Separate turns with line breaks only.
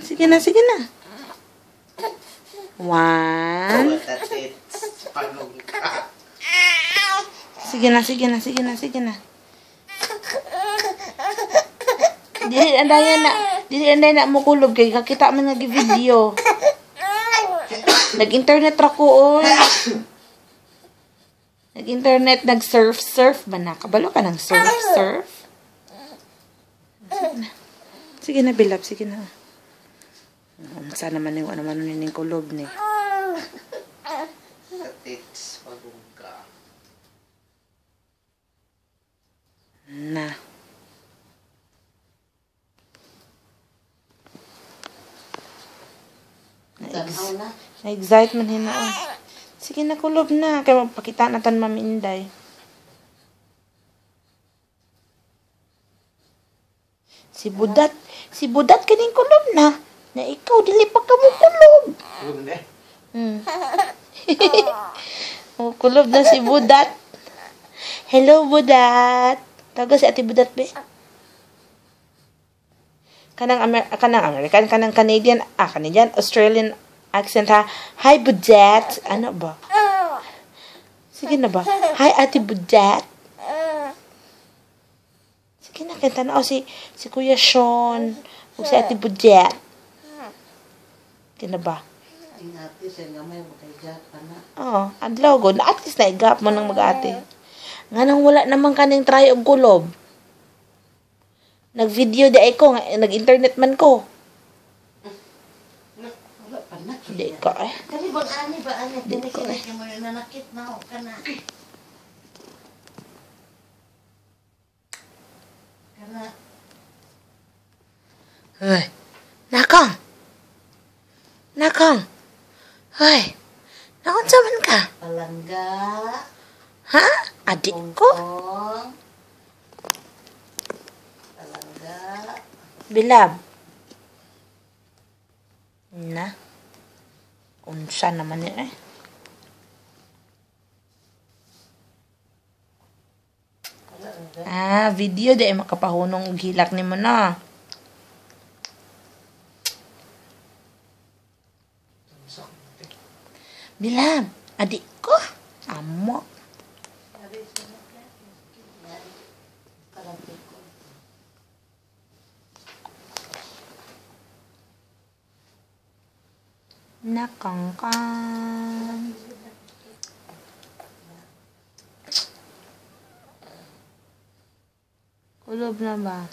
Sige na, sige na. 1. Sige na, sige na, sige na, sige na. Dili anday na mo kulob kay kakita man nga video. Nag-internet ra ko oy. Nag-internet, nag-surf ba na? Kabalo ka ng surf? Sige na, bilab, sige na. Sana man yung ano man yung kulob ni. Na. Na-excite man hinaon. Sige na, kulob na. Kaya magpakita natin maminday. Si Budat kaning kulob na. Na ikaw, dili pa ka mo kulob.
Kulob na?
Oh, kulob na si Budat. Hello, Budat. Tawag si Ate Budat, be. Kanang American, kanang Canadian, Australian accent ha. Hi, Budat. Ano ba? Sige na ba? Hi, Ate Budat. Sige na, kanta na. O, si Kuya Sean. O si Ate Budat. Sige na ba? Oo, adlaw go. At least na-igap mo ng mag-ate. Nga nang wala naman kaning try og kulob. Nag-video di ay ko, nag-internet man ko.
Wala pa na.
Di ko eh.
Kani bang ani ba ani? Dili ko mo nanakit na o kana. Kana.
Hoy. Nakang. Hoy. Naunsa man ka?
Palangga.
Ha? Adik ko?
Palangga.
Bilab. Na. Unsa naman yun eh. Video di ay makapahunong og hilak nimo na. Bilab, adik ko. Amo. Nakangkang. Kulob na ba?